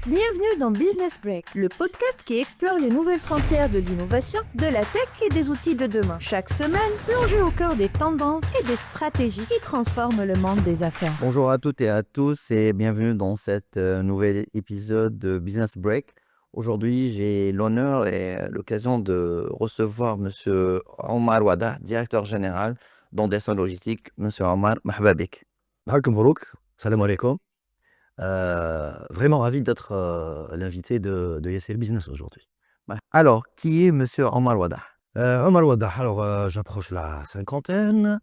Bienvenue dans Business Break, le podcast qui explore les nouvelles frontières de l'innovation, de la tech et des outils de demain. Chaque semaine, plongez au cœur des tendances et des stratégies qui transforment le monde des affaires. Bonjour à toutes et à tous et bienvenue dans cet nouvel épisode de Business Break. Aujourd'hui, j'ai l'honneur et l'occasion de recevoir Monsieur Omar Wada, directeur général d'Anderson Logistique. Monsieur Omar, marhaba bik. Marc Mourouk, salam alaikum. Vraiment ravi d'être l'invité de YSL Business aujourd'hui. Alors, qui est Monsieur Omar Wada? Omar Wada, alors j'approche la cinquantaine.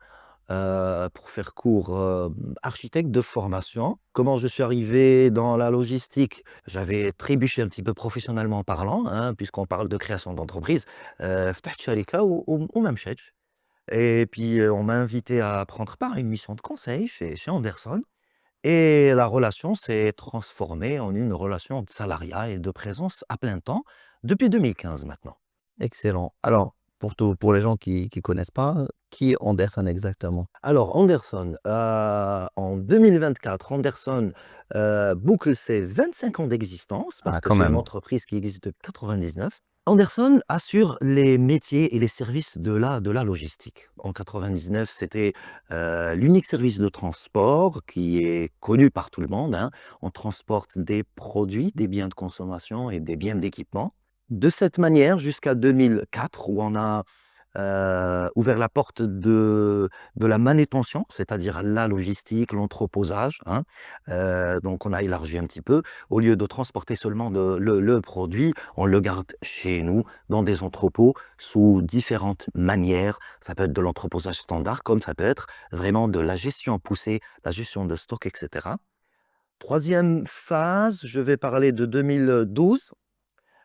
Pour faire court, architecte de formation. Comment je suis arrivé dans la logistique? J'avais trébuché un petit peu professionnellement parlant, hein, puisqu'on parle de création d'entreprise. فتحت شركة وما مشاتش. Et puis on m'a invité à prendre part à une mission de conseil chez Anderson. Et la relation s'est transformée en une relation de salariat et de présence à plein temps depuis 2015 maintenant. Excellent. Alors, pour les gens qui ne connaissent pas, qui est Anderson exactement? Alors, Anderson, en 2024, Anderson boucle ses 25 ans d'existence parce Ah, que quand c'est une même. entreprise qui existe depuis 99. Anderson assure les métiers et les services de la logistique. En 99, c'était l'unique service de transport qui est connu par tout le monde, hein. On transporte des produits, des biens de consommation et des biens d'équipement. De cette manière, jusqu'à 2004, où on a ouvert la porte de la manutention, c'est-à-dire la logistique, l'entreposage, hein. Donc on a élargi un petit peu. Au lieu de transporter seulement le produit, on le garde chez nous, dans des entrepôts, sous différentes manières. Ça peut être de l'entreposage standard, comme ça peut être vraiment de la gestion poussée, la gestion de stock, etc. Troisième phase, je vais parler de 2012.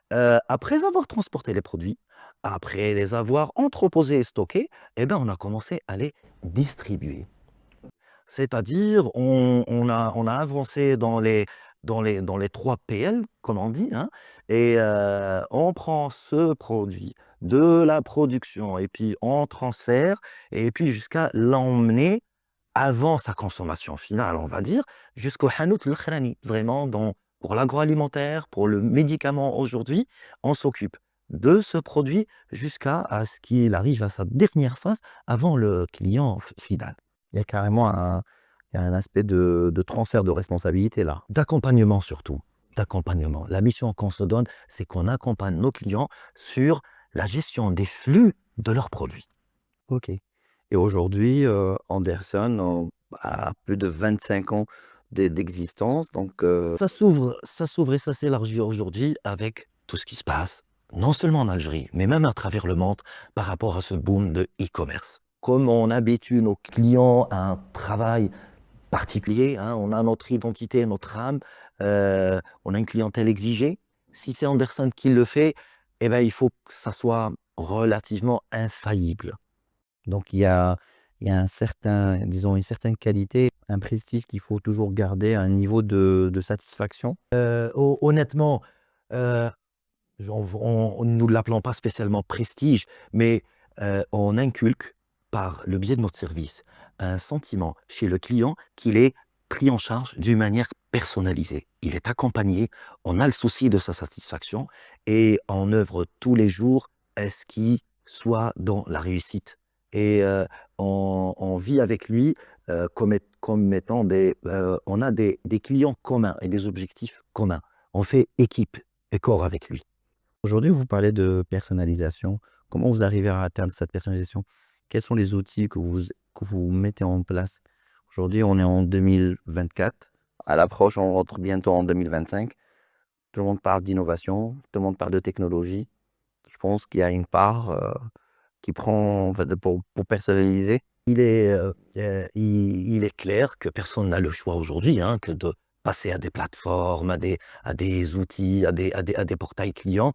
Après avoir transporté les produits, après les avoir entreposés et stockés, eh ben, on a commencé à les distribuer. C'est-à-dire, on a avancé dans les 3 PL, comme on dit, hein, et on prend ce produit de la production et puis on transfère et puis jusqu'à l'emmener avant sa consommation finale, on va dire, jusqu'au hanout al-khrani. Vraiment, pour l'agroalimentaire, pour le médicament aujourd'hui, on s'occupe de ce produit jusqu'à ce qu'il arrive à sa dernière phase avant le client final. Il y a carrément il y a un aspect de transfert de responsabilité là. D'accompagnement surtout, d'accompagnement. La mission qu'on se donne, c'est qu'on accompagne nos clients sur la gestion des flux de leurs produits. Ok. Et aujourd'hui, Anderson a plus de 25 ans d'existence. Donc, Ça s'ouvre et ça s'élargit aujourd'hui avec tout ce qui se passe, non seulement en Algérie, mais même à travers le monde par rapport à ce boom de e-commerce. Comme on habitue nos clients à un travail particulier, hein, on a notre identité, notre âme, on a une clientèle exigée. Si c'est Anderson qui le fait, eh ben, il faut que ça soit relativement infaillible. donc il y a un certain, disons, une certaine qualité, un prestige qu'il faut toujours garder, un niveau de satisfaction. Honnêtement, euh, nous ne l'appelons pas spécialement prestige, mais on inculque par le biais de notre service un sentiment chez le client qu'il est pris en charge d'une manière personnalisée. Il est accompagné, on a le souci de sa satisfaction et on œuvre tous les jours à ce qu'il soit dans la réussite. Et on vit avec lui comme étant on a des clients communs et des objectifs communs. On fait équipe et corps avec lui. Aujourd'hui, vous parlez de personnalisation. Comment vous arrivez à atteindre cette personnalisation? Quels sont les outils que vous mettez en place? Aujourd'hui, on est en 2024. À l'approche, on rentre bientôt en 2025. Tout le monde parle d'innovation, tout le monde parle de technologie. Je pense qu'il y a une part qui prend en fait, pour personnaliser. Il est clair que personne n'a le choix aujourd'hui, hein, que de passer à des plateformes, à des outils, à des portails clients.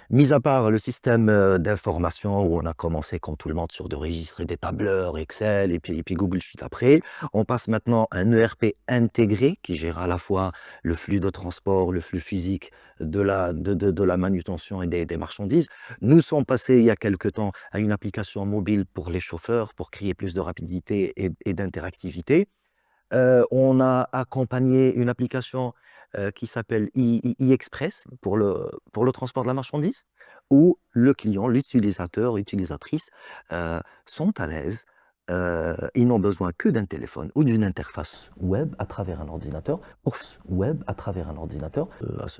Mis à part le système d'information où on a commencé comme tout le monde sur de registres et des tableurs Excel et puis Google Sheet après, on passe maintenant à un ERP intégré qui gère à la fois le flux de transport, le flux physique de la manutention et des marchandises. Nous sommes passés il y a quelque temps à une application mobile pour les chauffeurs pour créer plus de rapidité et d'interactivité. On a accompagné une application qui s'appelle e-express pour le transport de la marchandise, où le client, l'utilisateur, l'utilisatrice sont à l'aise. Ils n'ont besoin que d'un téléphone ou d'une interface web à travers un ordinateur,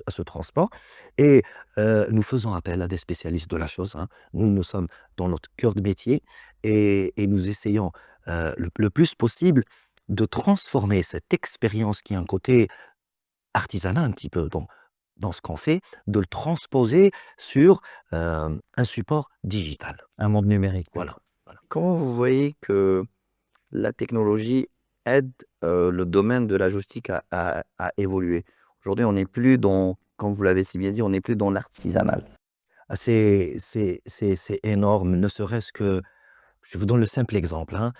à ce transport. Et nous faisons appel à des spécialistes de la chose, hein. Nous sommes dans notre cœur de métier et nous essayons le plus possible de transformer cette expérience qui a un côté artisanat un petit peu dans ce qu'on fait, de le transposer sur un support digital. Un monde numérique. Voilà. Comment vous voyez que la technologie aide le domaine de la logistique à évoluer? Aujourd'hui, on n'est plus dans, comme vous l'avez si bien dit, on n'est plus dans l'artisanal. Ah, c'est énorme, ne serait-ce que, je vous donne le simple exemple, hein.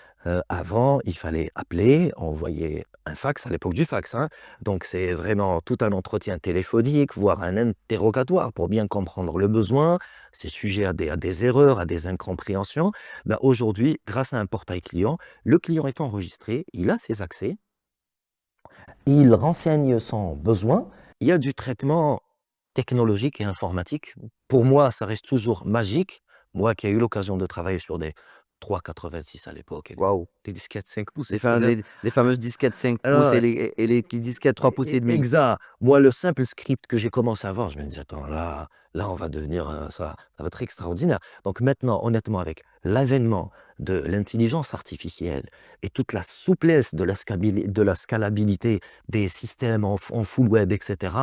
Avant, il fallait appeler, envoyer un fax à l'époque du fax, hein. Donc c'est vraiment tout un entretien téléphonique, voire un interrogatoire pour bien comprendre le besoin. C'est sujet à des erreurs, à des incompréhensions. Ben, aujourd'hui, grâce à un portail client, le client est enregistré, il a ses accès, il renseigne son besoin. Il y a du traitement technologique et informatique. Pour moi, ça reste toujours magique. Moi qui ai eu l'occasion de travailler sur des 3,86 à l'époque, Waouh! des disquettes 5 pouces. Les fameuses disquettes 5 pouces Alors, et les disquettes 3 pouces et demi. exact. Moi, le simple script que j'ai commencé à voir, je me disais, attends, là, on va devenir, ça va être extraordinaire. Donc maintenant, honnêtement, avec l'avènement de l'intelligence artificielle et toute la souplesse de la scalabilité des systèmes en full web, etc.,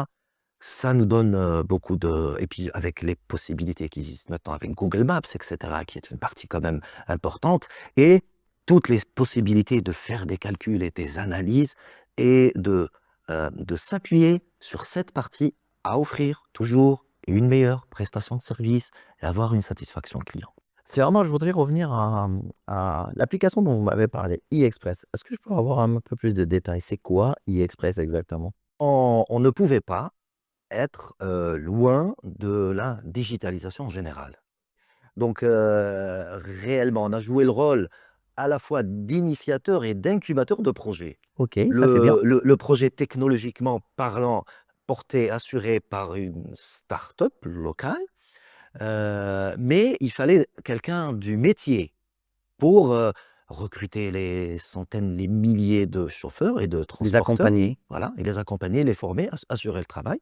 ça nous donne beaucoup de... Et puis avec les possibilités qui existent maintenant avec Google Maps, etc., qui est une partie quand même importante, et toutes les possibilités de faire des calculs et des analyses et de s'appuyer sur cette partie à offrir toujours une meilleure prestation de service et avoir une satisfaction client. C'est vraiment, je voudrais revenir à l'application dont vous m'avez parlé, e-Express. Est-ce que je peux avoir un peu plus de détails? C'est quoi e-Express exactement? On ne pouvait pas être loin de la digitalisation générale. Donc réellement, on a joué le rôle à la fois d'initiateur et d'incubateur de projets. Ok, ça c'est bien. Le projet technologiquement parlant, assuré par une start-up locale, mais il fallait quelqu'un du métier pour recruter les centaines, les milliers de chauffeurs et de Les transporteurs. accompagner. Voilà, et les accompagner, les former, assurer le travail.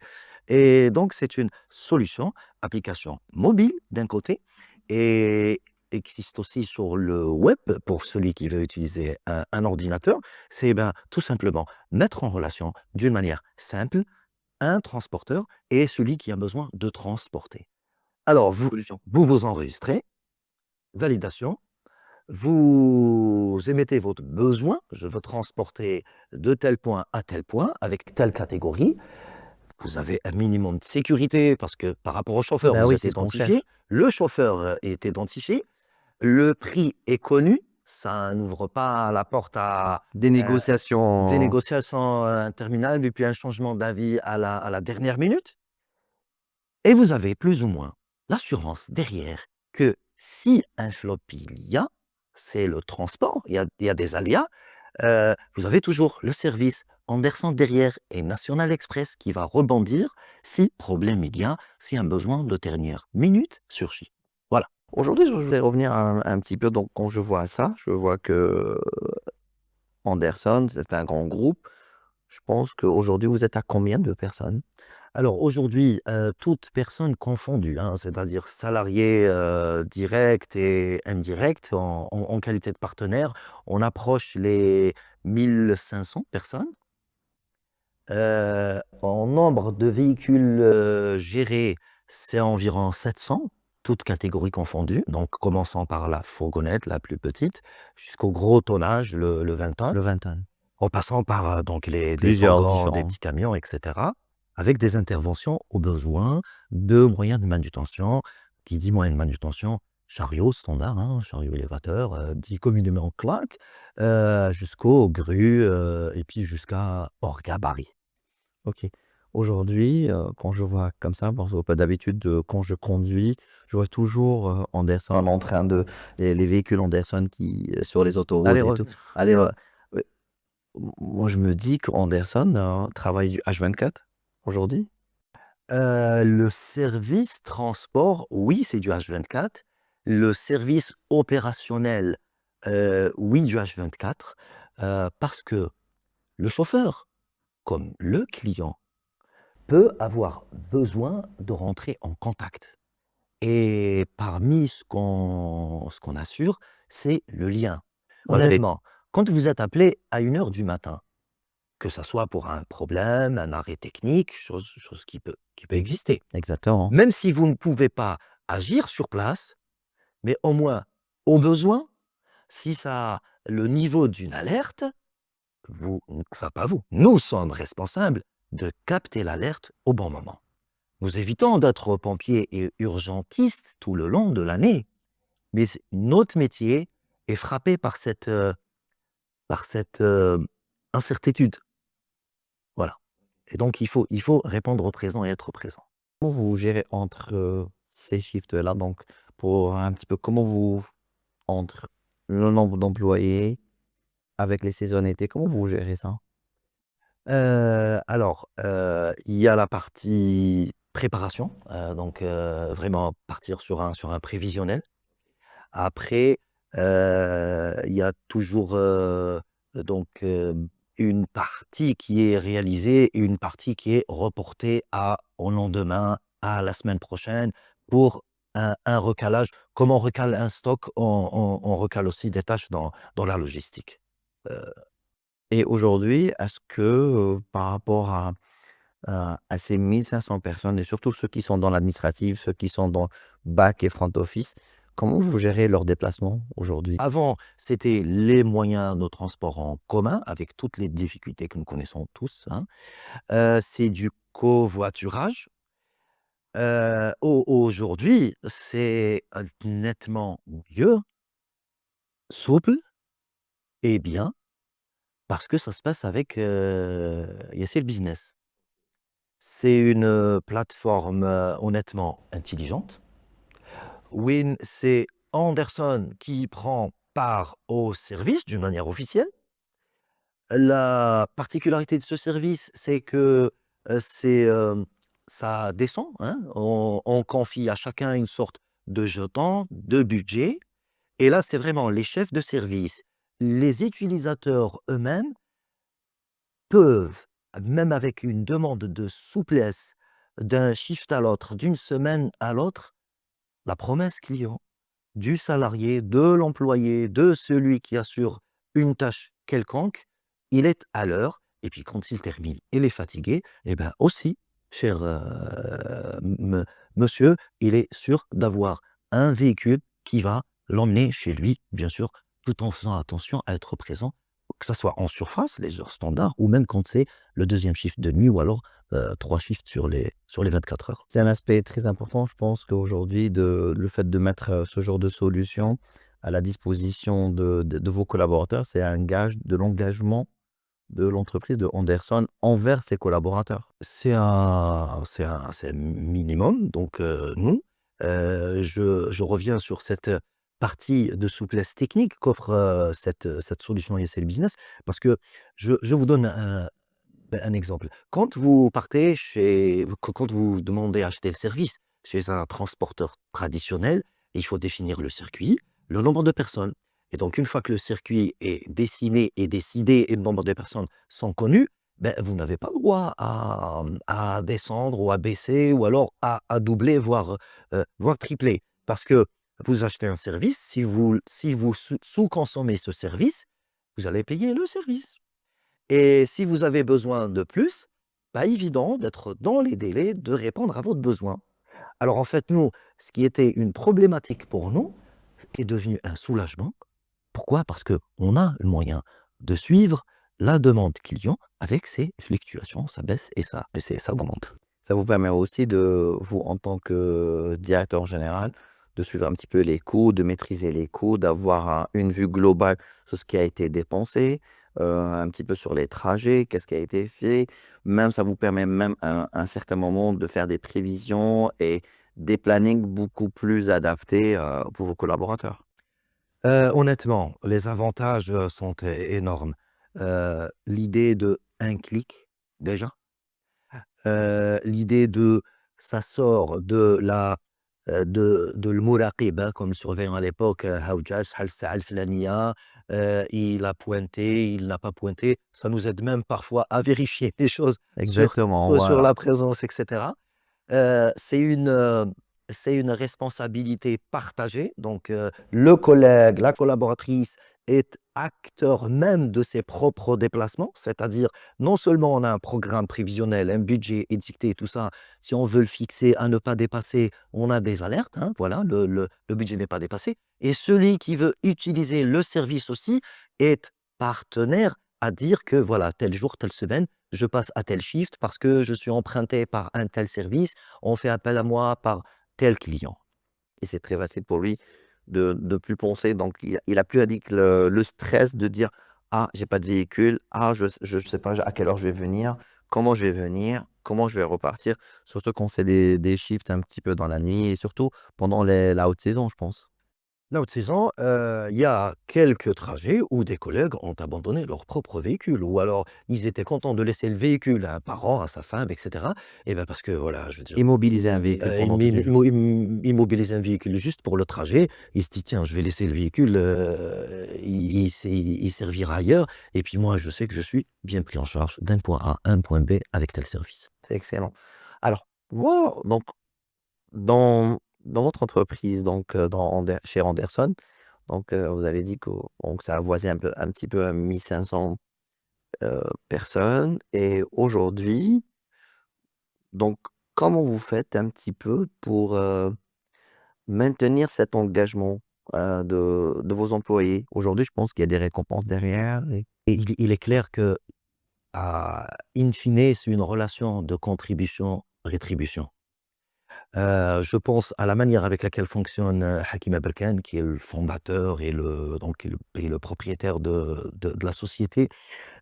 Et donc, c'est une solution, application mobile d'un côté, et existe aussi sur le web pour celui qui veut utiliser un ordinateur. C'est tout simplement mettre en relation d'une manière simple un transporteur et celui qui a besoin de transporter. Alors, vous enregistrez, validation, vous émettez votre besoin, je veux transporter de tel point à tel point avec telle catégorie. Vous avez un minimum de sécurité parce que par rapport au chauffeur, Ben vous oui, êtes c'est ce qu'on identifié. cherche. Le chauffeur est identifié. Le prix est connu. Ça n'ouvre pas la porte à Des négociations. des négociations interminables et puis un changement d'avis à la dernière minute. Et vous avez plus ou moins l'assurance derrière que si un flop il y a, c'est le transport, il y a des aléas, vous avez toujours le service Anderson derrière et National Express qui va rebondir si problème il y a, si un besoin de dernière minute surgit. Voilà. Aujourd'hui, je voudrais revenir un petit peu. Donc, quand je vois ça, je vois que Anderson, c'est un grand groupe. Je pense qu'aujourd'hui, vous êtes à combien de personnes? Alors aujourd'hui, toutes personnes confondues, hein, c'est-à-dire salariés directs et indirects en qualité de partenaire, on approche les 1500 personnes. En nombre de véhicules gérés, c'est environ 700, toutes catégories confondues. Donc commençant par la fourgonnette, la plus petite, jusqu'au gros tonnage, le 20 tonnes. Le 20 tonnes. En passant par donc des Plusieurs fourgons, des différents. petits camions, etc., avec des interventions au besoin de moyens de manutention. Qui dit moyens de manutention, chariot standard, hein, chariot élévateur, dit communément claque, jusqu'aux grues et puis jusqu'à hors gabarit. Ok. Aujourd'hui, quand je vois comme ça, parce que d'habitude, quand je conduis, je vois toujours Anderson en train de... Les véhicules Anderson qui, sur les autoroutes Allez, et tout. Ouais. Moi, je me dis qu'Anderson travaille du H24. aujourd'hui? Le service transport, oui, c'est du H24. Le service opérationnel, oui, du H24, parce que le chauffeur, comme le client, peut avoir besoin de rentrer en contact. Et parmi ce qu'on assure, c'est le lien. OK, Honnêtement, quand vous êtes appelé à 1 heure du matin, que ça soit pour un problème, un arrêt technique, chose qui peut exister. exactement. Même si vous ne pouvez pas agir sur place, mais au moins, au besoin, si ça a le niveau d'une alerte, vous, enfin pas vous, nous sommes responsables de capter l'alerte au bon moment. Nous évitons d'être pompiers et urgentistes tout le long de l'année, mais notre métier est frappé par cette incertitude. Voilà. Et donc il faut répondre au présent et être présent. Comment vous gérez entre, ces shifts-là? Donc pour un petit peu comment vous entre le nombre d'employés avec les saisonnités, comment vous gérez ça? Alors, il y a la partie préparation, donc vraiment partir sur un prévisionnel. Après, il y a toujours, donc une partie qui est réalisée et une partie qui est reportée au lendemain, à la semaine prochaine pour un recalage. Comme on recale un stock, on recale aussi des tâches dans la logistique. Heu Et aujourd'hui, est-ce que, par rapport à ces 1 500 personnes et surtout ceux qui sont dans l'administratif, ceux qui sont dans back et front office, comment vous gérez leurs déplacements aujourd'hui? Avant, c'était les moyens de transport en commun avec toutes les difficultés que nous connaissons tous, hein. C'est du covoiturage. Aujourd'hui, c'est, nettement mieux, souple et bien parce que ça se passe avec, Yassir Business. C'est une, plateforme, honnêtement intelligente. Win, c'est Anderson qui prend part au service d'une manière officielle. La particularité de ce service, c'est que, ça descend, hein. On confie à chacun une sorte de jeton, de budget et là, c'est vraiment les chefs de service, les utilisateurs eux-mêmes peuvent, même avec une demande de souplesse d'un shift à l'autre, d'une semaine à l'autre, la promesse client du salarié, de l'employé, de celui qui assure une tâche quelconque, il est à l'heure et puis quand il termine, il est fatigué et ben aussi, cher, monsieur, il est sûr d'avoir un véhicule qui va l'emmener chez lui, bien sûr, tout en faisant attention à être présent, que ça soit en surface, les heures standards ou même quand c'est le deuxième shift de nuit ou alors, 3 shifts sur les 24 heures. C'est un aspect très important, je pense qu'aujourd'hui le fait de mettre, ce genre de solution à la disposition de vos collaborateurs, c'est un gage de l'engagement de l'entreprise de Anderson envers ses collaborateurs. C'est un minimum donc non. Je reviens sur cette partie de souplesse technique qu'offre, cette solution ISL Business parce que je vous donne un exemple. Quand vous partez quand vous demandez à acheter le service chez un transporteur traditionnel, il faut définir le circuit, le nombre de personnes et donc une fois que le circuit est dessiné et décidé et le nombre de personnes sont connus, ben, vous n'avez pas le droit à descendre ou à baisser ou alors à doubler, voire tripler. Parce que vous achetez un service, si vous sous-consommez ce service, vous allez payer le service. Et si vous avez besoin de plus, pas évident d'être dans les délais de répondre à votre besoin. Alors en fait, nous, ce qui était une problématique pour nous est devenu un soulagement. Pourquoi? Parce qu'on a le moyen de suivre la demande client avec ses fluctuations, ça baisse et ça augmente. Ça vous permet aussi de vous, en tant que directeur général, de suivre un petit peu les coûts, de maîtriser les coûts, d'avoir une vue globale sur ce qui a été dépensé, un petit peu sur les trajets, qu'est-ce qui a été fait. Même ça vous permet même à un certain moment de faire des prévisions et des plannings beaucoup plus adaptés, pour vos collaborateurs. Honnêtement, les avantages, sont énormes. L'idée de un clic déjà, l'idée de ça sort de المراقب, hein, comme le surveillant à l'époque, هاو جا شحال الساعة الفلانية, il a pointé, il n'a pas pointé. Ça nous aide même parfois à vérifier des choses Exactement, sur voilà. la présence, et cetera. C'est une responsabilité partagée. Donc, le collègue, la collaboratrice est acteur même de ses propres déplacements. C'est-à-dire, non seulement on a un programme prévisionnel, un budget édicté, tout ça. Si on veut le fixer à ne pas dépasser, on a des alertes, hein, voilà, le budget n'est pas dépassé. Et celui qui veut utiliser le service aussi est partenaire à dire que voilà, tel jour, telle semaine, je passe à tel shift parce que je suis emprunté par un tel service, on fait appel à moi par tel client. Et c'est très facile pour lui de plus penser. Donc, il a plus à dire que le stress de dire: «Ah, j'ai pas de véhicule. Ah, je sais pas à quelle heure je vais venir, comment je vais venir, comment je vais repartir». Surtout quand c'est des shifts un petit peu dans la nuit et surtout pendant la haute saison, je pense. La haute saison, il y a quelques trajets où des collègues ont abandonné leur propre véhicule ou alors ils étaient contents de laisser le véhicule à un parent, à sa femme, et cetera. Et ben parce que voilà, je veux dire, Immobiliser un véhicule pendant toute une journée. immobiliser un véhicule juste pour le trajet, il se dit: «Tiens, je vais laisser le véhicule, il servira ailleurs et puis moi, je sais que je suis bien pris en charge d'un point A à un point B avec tel service». C'est excellent. Alors, moi, donc, dans votre entreprise, donc, chez Anderson, donc, vous avez dit que donc ça avoisine un petit peu à 1 500 personnes et aujourd'hui, donc comment vous faites un petit peu pour, maintenir cet engagement, de vos employés? Aujourd'hui, je pense qu'il y a des récompenses derrière et Et il est clair que, in fine, c'est une relation de contribution-rétribution. Je pense à la manière avec laquelle fonctionne, Hakim Aberkan, qui est le fondateur et le propriétaire de la société.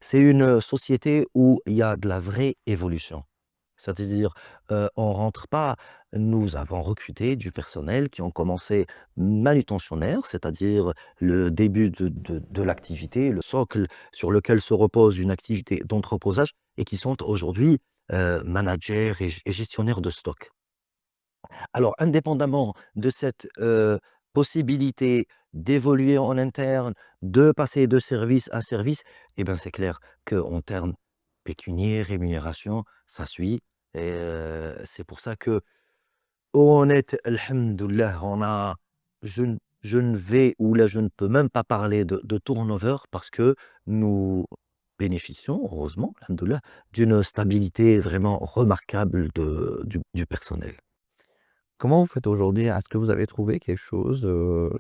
C'est une société où il y a de la vraie évolution. C'est-à-dire, on rentre pas nous avons recruté du personnel qui ont commencé manutentionnaires, c'est-à-dire le début de l'activité, le socle sur lequel se repose une activité d'entreposage et qui sont aujourd'hui, managers et gestionnaires de stock. Alors, indépendamment de cette, possibilité d'évoluer en interne, de passer de service à service, et ben, c'est clair qu'en termes pécuniaires, rémunération, ça suit et c'est pour ça que on est alhamdoulilah, on a je ne vais ou là, je ne peux même pas parler de turnover parce que nous bénéficions, heureusement, alhamdoulilah, d'une stabilité vraiment remarquable du personnel. comment vous faites aujourd'hui? Est-ce que vous avez trouvé quelque chose,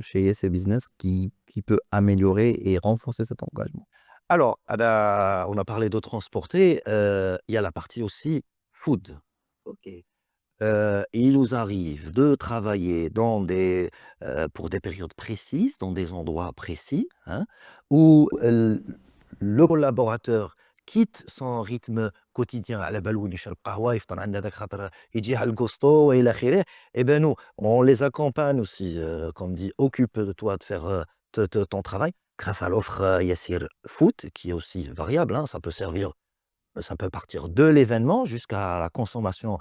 chez ISL Business qui peut améliorer et renforcer cet engagement? Alors, ah bah, on a parlé de transporter, il y a la partie aussi food. OK. Il nous arrive de travailler pour des périodes précises, dans des endroits précis, hein, où le collaborateur quitte son rythme quotidien على باله وين يشرب قهوة يفطر عند هذاك خاطر يجيه على الكوستو وإلى آخره. Et ben nous, on les accompagne aussi, comme dit: «Occupe-toi de faire, ton travail», grâce à l'offre, Yassir Food qui est aussi variable, hein. Ça peut partir de l'événement jusqu'à la consommation,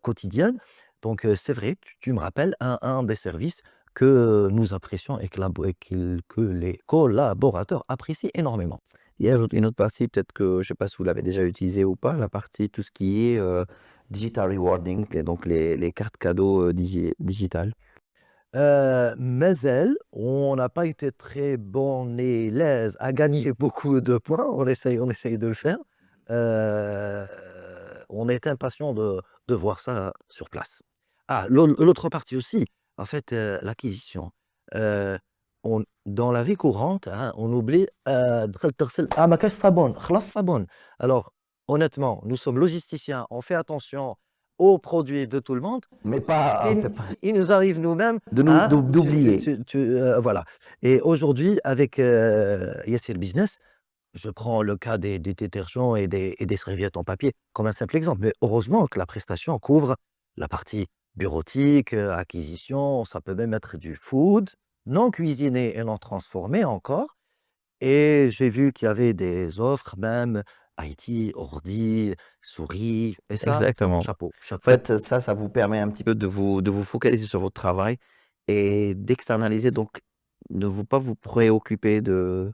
quotidienne. Donc, c'est vrai, tu me rappelles un des services que nous apprécions et que les collaborateurs apprécient énormément. Il ajoute une autre partie, peut-être que je ne sais pas si vous l'avez déjà utilisé ou pas, la partie tout ce qui est, digital rewarding et donc les cartes cadeaux, digitales. Mais on n'a pas été très bon élève à gagner beaucoup de points. On essaye de le faire. Heu, on est impatient de voir ça sur place. Ah, l'autre partie aussi, en fait, l'acquisition. Heu, on dans la vie courante, hein, on oublie, دخلت تغسل ما كاش صابون، خلاص الصابون. Alors honnêtement, nous sommes logisticiens, on fait attention aux produits de tout le monde. Mais pas, Il il nous arrive nous-mêmes, de nous hein, d'oublier. voilà. Et aujourd'hui, avec, Yassir Business, je prends le cas des détergents et des serviettes en papier comme un simple exemple. Mais heureusement que la prestation couvre la partie bureautique, acquisition, ça peut même être du food, non cuisiné et non transformé encore. Et j'ai vu qu'il y avait des offres même IT, ordi, souris, et ça, Exactement. chapeau. En fait, ça vous permet un petit peu de vous focaliser sur votre travail et d'externaliser, donc pas vous préoccuper de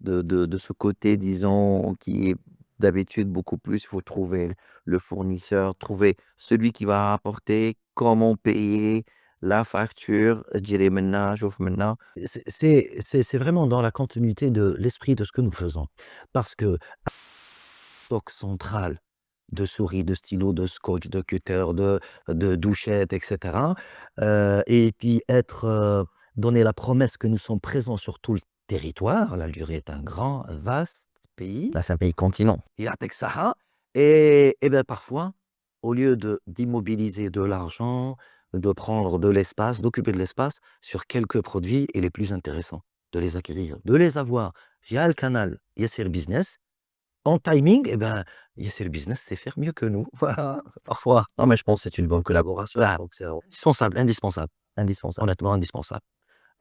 ce côté, disons, qui est d'habitude beaucoup plus, il faut trouver le fournisseur, trouver celui qui va rapporter, comment payer, la facture, gérer maintenant, chauffe maintenant. C'est vraiment dans la continuité de l'esprit de ce que nous faisons. Parce que stock central de souris, de stylos, de scotch, de cutter, de douchettes, etc. Et puis donner la promesse que nous sommes présents sur tout le territoire. L'Algérie est un grand, vaste pays. Là, c'est un pays continent. Il y a Texaha. Et bien parfois, au lieu d'immobiliser de l'argent, de prendre de l'espace, d'occuper de l'espace sur quelques produits et les plus intéressants, de les acquérir, de les avoir via le canal Yassir Business, en timing, Yassir Business sait faire mieux que nous. Voilà, parfois. Non, mais je pense que c'est une bonne collaboration. Ah, donc c'est indispensable, indispensable, Indispensable. honnêtement indispensable.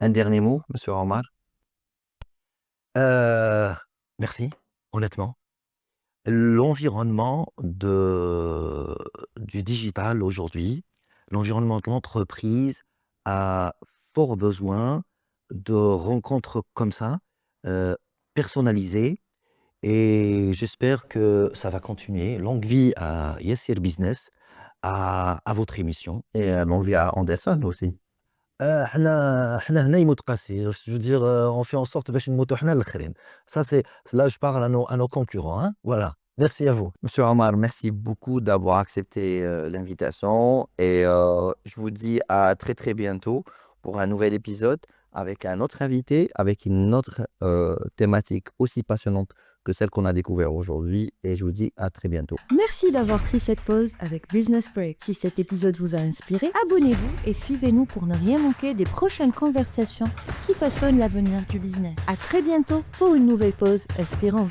Un dernier mot, monsieur Omar? Merci, honnêtement. L'environnement du digital aujourd'hui, l'environnement de l'entreprise a fort besoin de rencontres comme ça, personnalisées, et j'espère que ça va continuer. Longue vie à Yassir Business, à votre émission. Et longue vie à Anderson aussi. حنا هنا يموت قاسي. Je veux dire, on fait en sorte باش نموتوا حنا الآخرين. Ça c'est là je parle à nos concurrents, hein. Voilà. Merci à vous. Monsieur Omar, merci beaucoup d'avoir accepté l'invitation et je vous dis à très très bientôt pour un nouvel épisode avec un autre invité, avec une autre thématique aussi passionnante que celle qu'on a découvert aujourd'hui et je vous dis à très bientôt. Merci d'avoir pris cette pause avec Business Break. Si cet épisode vous a inspiré, abonnez-vous et suivez-nous pour ne rien manquer des prochaines conversations qui façonnent l'avenir du business. À très bientôt pour une nouvelle pause inspirante.